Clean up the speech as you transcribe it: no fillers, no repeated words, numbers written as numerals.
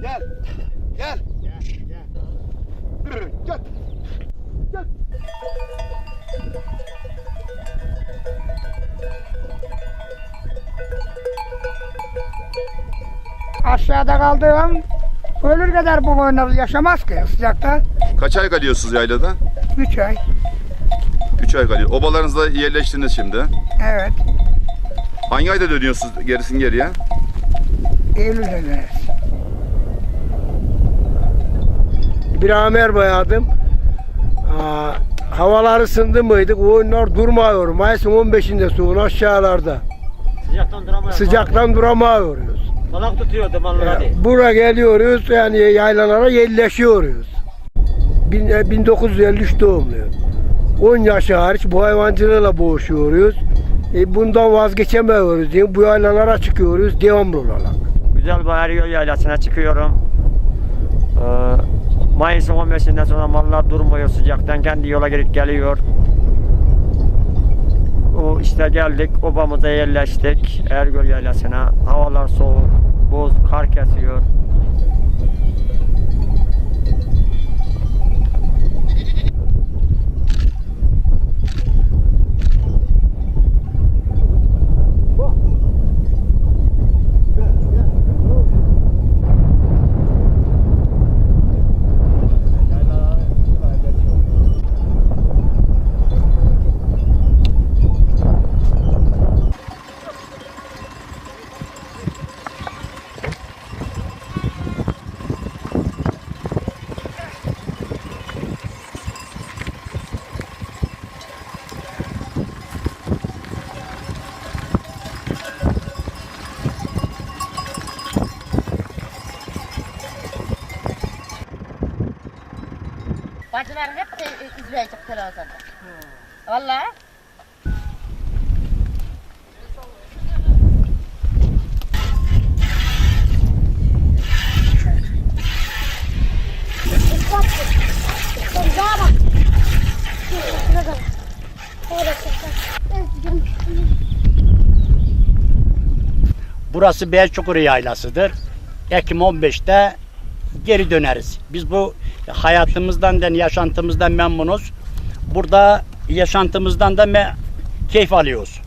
Gel. Gel. Gel. Gel. Aşağıda kaldığım ölür kadar bu koyunlar yaşamaz ki sıcakta. Kaç ay kalıyorsunuz yaylada? 3 ay. 3 ay kalıyor. Obalarınızda yerleştiniz şimdi. Evet. Hangi ayda dönüyorsunuz gerisin geriye? Eylül'de döneriz. İbrahim Erbay adım. Havalar ısındı mıydı? Koyunlar durmuyor. Mayıs'ın 15'inde soğun aşağılarda. Sıcaktan duramıyoruz. Balık tutuyordu mallar. Buraya geliyoruz yani yaylalara yerleşiyoruz. 1953 doğumluyum. 10 yaş hariç bu hayvancılığıyla boğuşuyoruz. Bundan vazgeçemiyoruz diye bu yaylalara çıkıyoruz devamlı olarak. Güzel Bahar Yol Yaylası'na çıkıyorum. Mayıs'ın 15'inden sonra mallar durmuyor sıcaktan. Kendi yola girip geliyor. O işte geldik, obamıza yerleştik Ergöl Yaylası'na. Havalar soğuk, buz, kar kesiyor. Bacılarım hep de izleyecek televizyonda. Vallahi. Burası Belçukuru Yaylası'dır. Ekim 15'te geri döneriz. Biz bu hayatımızdan, yaşantımızdan memnunuz. Burada yaşantımızdan da keyif alıyoruz.